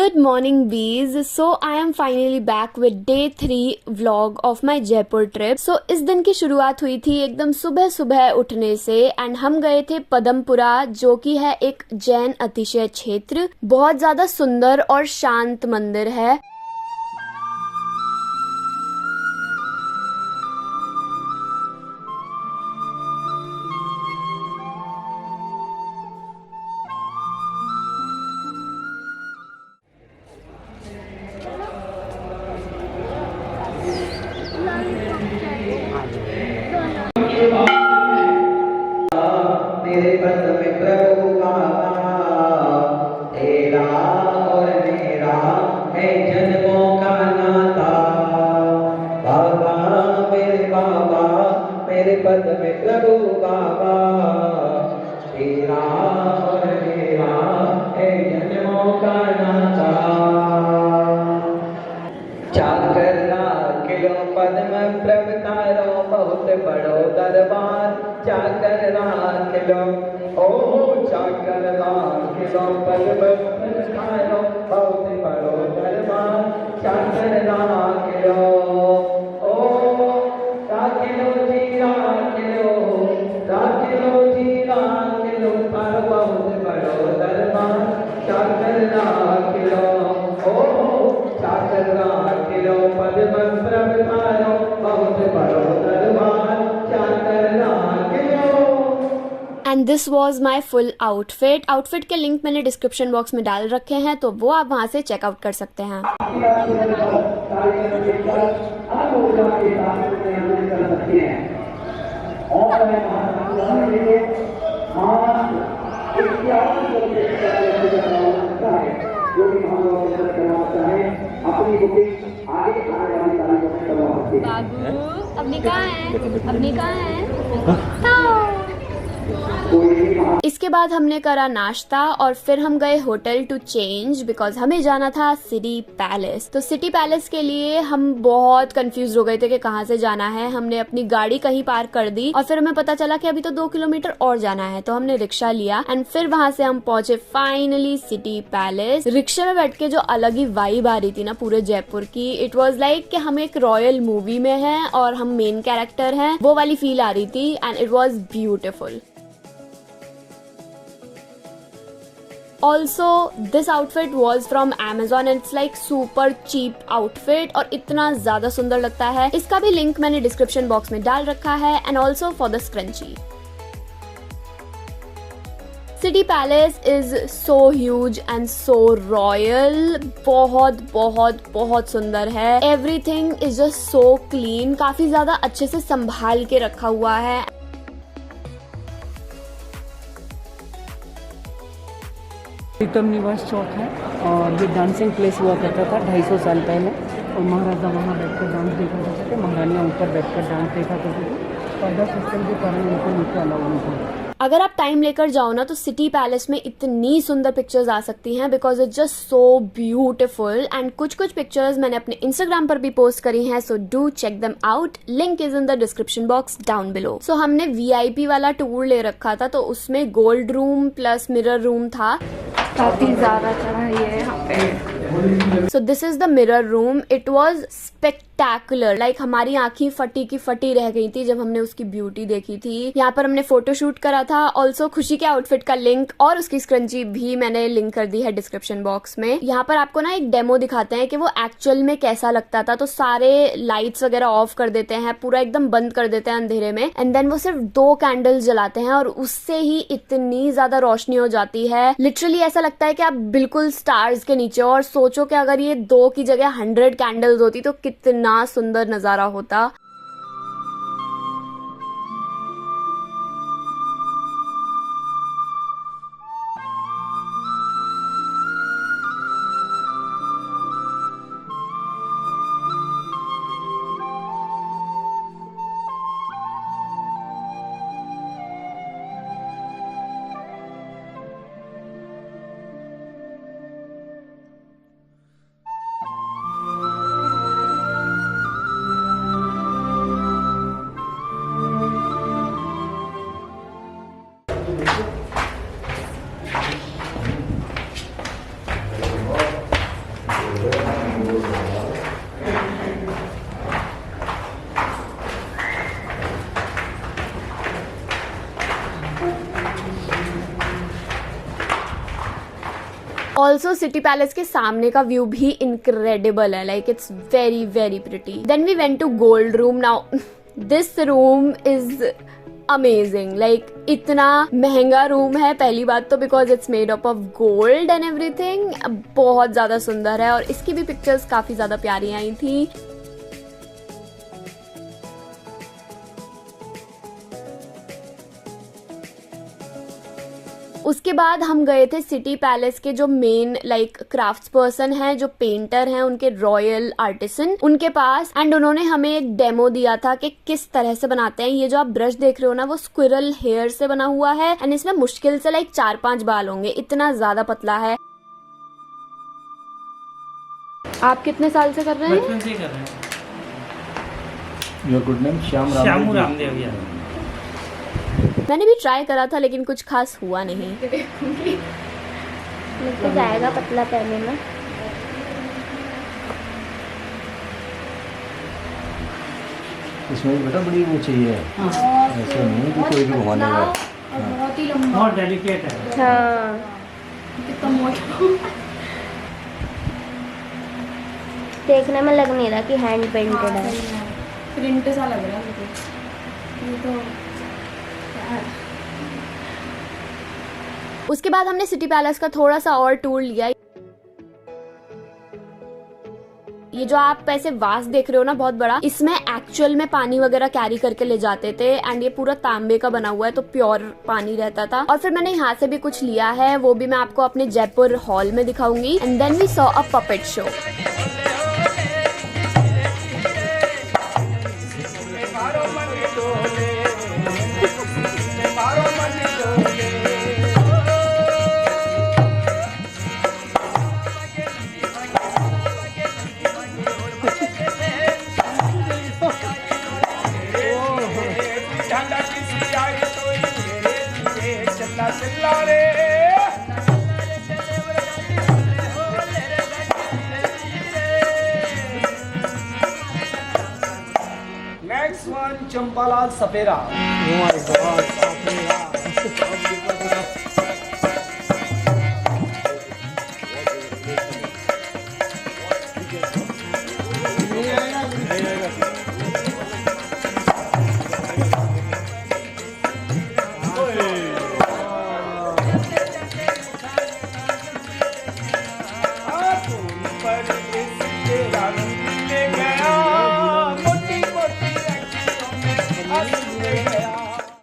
Good morning bees. So I am finally back with day 3 vlog of my Jaipur trip. So इस दिन की शुरुआत हुई थी एकदम सुबह सुबह उठने से एंड हम गए थे पदमपुरा, जो कि है एक जैन अतिशय क्षेत्र. बहुत ज्यादा सुंदर और शांत मंदिर है. मेरे पद में प्रभु का तेरा और मेरा है जन्मों का नाता. बाबा मेरे पद में प्रभु बाबा तेरा और मेरा है जन्मों का नाता. चाकर किलो पद्म प्रभतारो बहुत बड़ो दरबार. चाकर किलो चाकर किलो पद्म प्रभतारो बहुत बड़ो दरबार. चाकर किलो राखिलो जी राखिलो पर बहुत बड़ो दरबार. चाकर किलो चाकर किलो पद्म प्रभतारो बहुत बड़ो दरबार. चाकर kilo. And this was my full outfit के लिंक मैंने डिस्क्रिप्शन बॉक्स में डाल रखे हैं, तो वो आप वहाँ से चेकआउट कर सकते हैं. बाबू अपनी कहाँ है? इसके बाद हमने करा नाश्ता और फिर हम गए होटल टू चेंज बिकॉज हमें जाना था सिटी पैलेस. तो सिटी पैलेस के लिए हम बहुत कंफ्यूज हो गए थे कि कहाँ से जाना है. हमने अपनी गाड़ी कहीं पार्क कर दी और फिर हमें पता चला कि अभी तो 2 किलोमीटर और जाना है, तो हमने रिक्शा लिया एंड फिर वहां से हम पहुंचे फाइनली सिटी पैलेस. रिक्शे में बैठ के जो अलग ही वाइब आ रही थी ना पूरे जयपुर की, इट वॉज लाइक कि हम एक रॉयल मूवी में हैं और हम मेन कैरेक्टर हैं, वो वाली फील आ रही थी and it was beautiful. Also, this outfit was from Amazon and it's like super cheap outfit और इतना ज्यादा सुंदर लगता है. इसका भी लिंक मैंने डिस्क्रिप्शन बॉक्स में डाल रखा है and also for the scrunchie. City palace is so huge and so royal. बहुत बहुत बहुत सुंदर है. Everything is just so clean. काफी ज्यादा अच्छे से संभाल के रखा हुआ है. प्रीतम निवास चौक है और ये डांसिंग प्लेस हुआ करता था 250 साल पहले. और महाराजा वहाँ बैठकर डांस देखा करते थे, महारानियाँ ऊपर बैठकर डांस देखा करती थी. पर्दा सिस्टम के कारण उनको नीचे अलाउ नहीं था. अगर आप टाइम लेकर जाओ ना तो सिटी पैलेस में इतनी सुंदर पिक्चर्स आ सकती हैं because it just so beautiful. And कुछ पिक्चर्स मैंने अपने इंस्टाग्राम पर भी पोस्ट करी हैं, so do check them out. Link is in the description box down below. So हमने VIP वाला टूर ले रखा था, तो उसमें gold room plus mirror room था. काफ़ी ज़्यादा चढ़ाई है यहाँ पे. So this is the mirror room. It was spectacular. Like हमारी आंखें फटी की फटी रह गई थी जब हमने उसकी ब्यूटी देखी थी. यहाँ पर हमने फोटो शूट करा था. ऑल्सो खुशी के आउटफिट का लिंक और उसकी स्क्रंची भी मैंने लिंक कर दी है डिस्क्रिप्शन बॉक्स में. यहाँ पर आपको ना एक डेमो दिखाते हैं कि वो एक्चुअल में कैसा लगता था. तो सारे लाइट्स वगैरह ऑफ कर देते हैं, पूरा एकदम बंद कर देते हैं अंधेरे में एंड देन वो सिर्फ 2 कैंडल्स जलाते हैं और उससे ही इतनी ज्यादा रोशनी हो जाती है. लिटरली ऐसा लगता है कि आप बिल्कुल स्टार्स के नीचे. और सोचो कि अगर ये 2 की जगह 100 कैंडल्स होती तो कितना सुंदर नजारा होता. ऑल्सो सिटी पैलेस के सामने का व्यू भी इनक्रेडिबल है, like it's very very pretty. Then we went to gold room. Now this room is amazing, like इतना महंगा रूम है पहली बात तो, because it's made up of gold and everything. बहुत ज्यादा सुंदर है और इसकी भी पिक्चर्स काफी ज्यादा प्यारी आई थी। उसके बाद हम गए थे सिटी पैलेस के जो मेन लाइक क्राफ्ट्स पर्सन हैं, जो पेंटर हैं, उनके रॉयल आर्टिसन, उनके पास। एंड उन्होंने हमें एक डेमो दिया था कि किस तरह से बनाते हैं। ये जो आप ब्रश देख रहे हो ना, वो स्क्विरल हेयर से बना हुआ है एंड इसमें मुश्किल से लाइक 4-5 बाल होंगे, इतना ज्यादा पतला है। आप कितने साल से कर रहे हैं? बचपन से ही कर रहे हैं। Your good name? Shyamu Ramdev यार। मैंने भी ट्राई करा था लेकिन कुछ खास हुआ नहीं। मुझे जाएगा पतला पहने में। इसमें बेटा बड़ी वो चाहिए, ऐसे नहीं कि कोई भी घुमा देगा। बहुत ही लंबा, बहुत डेलिकेट है। हाँ कितना मोटा। देखने में लग नहीं रहा कि हैंड पेंटेड है। प्रिंट सा लग रहा है मुझे ये तो। उसके बाद हमने सिटी पैलेस का थोड़ा सा और टूर लिया। ये जो आप ऐसे वास देख रहे हो ना बहुत बड़ा, इसमें एक्चुअल में पानी वगैरह कैरी करके ले जाते थे एंड ये पूरा तांबे का बना हुआ है तो प्योर पानी रहता था। और फिर मैंने यहाँ से भी कुछ लिया है, वो भी मैं आपको अपने जयपुर हॉल में दिखाऊंगी। And then we saw a puppet show. Next one, Champalal Sapera.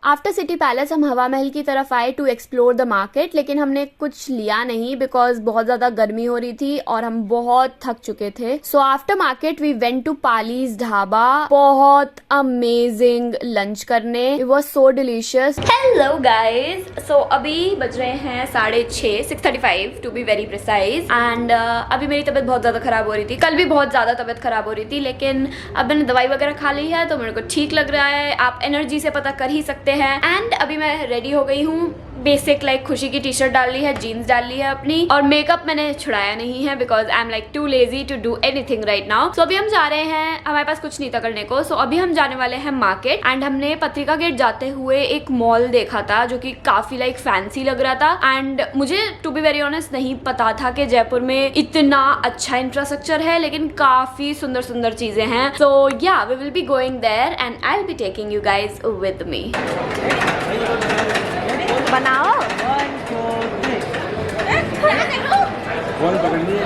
After city palace हम हवा महल की तरफ आए टू एक्सप्लोर द मार्केट, लेकिन हमने कुछ लिया नहीं बिकॉज बहुत ज्यादा गर्मी हो रही थी और हम बहुत थक चुके थे। So after market we went to Pali's dhaba, बहुत अमेजिंग लंच करने। It was so delicious. Hello guys, so अभी बज रहे हैं 6:30, 6:35 to be very precise. And अभी मेरी तबीयत बहुत ज्यादा खराब हो रही थी, कल भी बहुत ज्यादा तबीयत खराब हो रही थी, लेकिन अब मैंने दवाई वगैरह खा ली है तो मेरे को ठीक लग रहा है। आप एनर्जी से पता कर ही सकते हैं। एंड अभी मैं रेडी हो गई हूँ, बेसिक लाइक खुशी की टी शर्ट डाल ली है, जीन्स डाल ली है अपनी, और मेकअप मैंने छुड़ाया नहीं है because I am like too lazy to do anything right now. So अभी हम जा रहे हैं, हमारे पास कुछ नहीं था करने को। सो अभी हम जाने वाले हैं मार्केट। एंड हमने पत्रिका गेट जाते हुए एक मॉल देखा था जो कि काफी लाइक फैंसी लग रहा था। एंड मुझे टू बी वेरी ऑनेस्ट नहीं पता था कि जयपुर में इतना अच्छा इंफ्रास्ट्रक्चर है, लेकिन काफी सुंदर सुंदर चीजें हैं। So yeah we will be going there and I will be taking you guys with me. बनाओ कौन पकड़ लिया?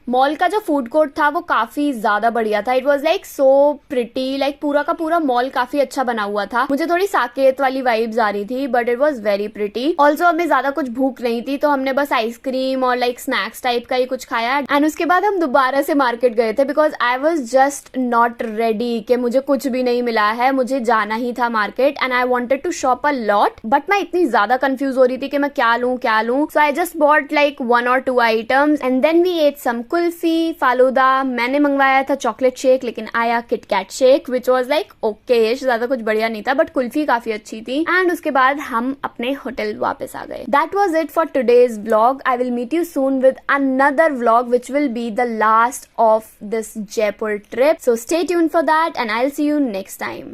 मॉल का जो फूड कोर्ट था वो काफी ज्यादा बढ़िया था. It was like so pretty, like पूरा का पूरा मॉल काफी अच्छा बना हुआ था. मुझे थोड़ी साकेत वाली वाइब्स आ रही थी, but it was very pretty. Also हमें ज्यादा कुछ भूख नहीं थी, तो हमने बस आइसक्रीम और लाइक स्नैक्स टाइप का ही कुछ खाया. एंड उसके बाद हम दोबारा से मार्केट गए थे, because I was just not ready कि मुझे कुछ भी नहीं मिला है, मुझे जाना ही था market. And I wanted to shop a lot, but मैं इतनी ज्यादा कंफ्यूज हो रही थी कि मैं क्या लूं. So I just bought like 1 or 2 items and then we ate some kulfi, falooda. मैंने मंगवाया था चॉकलेट शेक, लेकिन आया KitKat shake which was like okay. ज्यादा कुछ बढ़िया नहीं था, बट कुल्फी काफी अच्छी थी. एंड उसके बाद हम अपने होटल वापस आ गए. That was it for today's vlog. I will meet you soon with another vlog which will be the last of this Jaipur trip. So stay tuned for that and I will see you next time.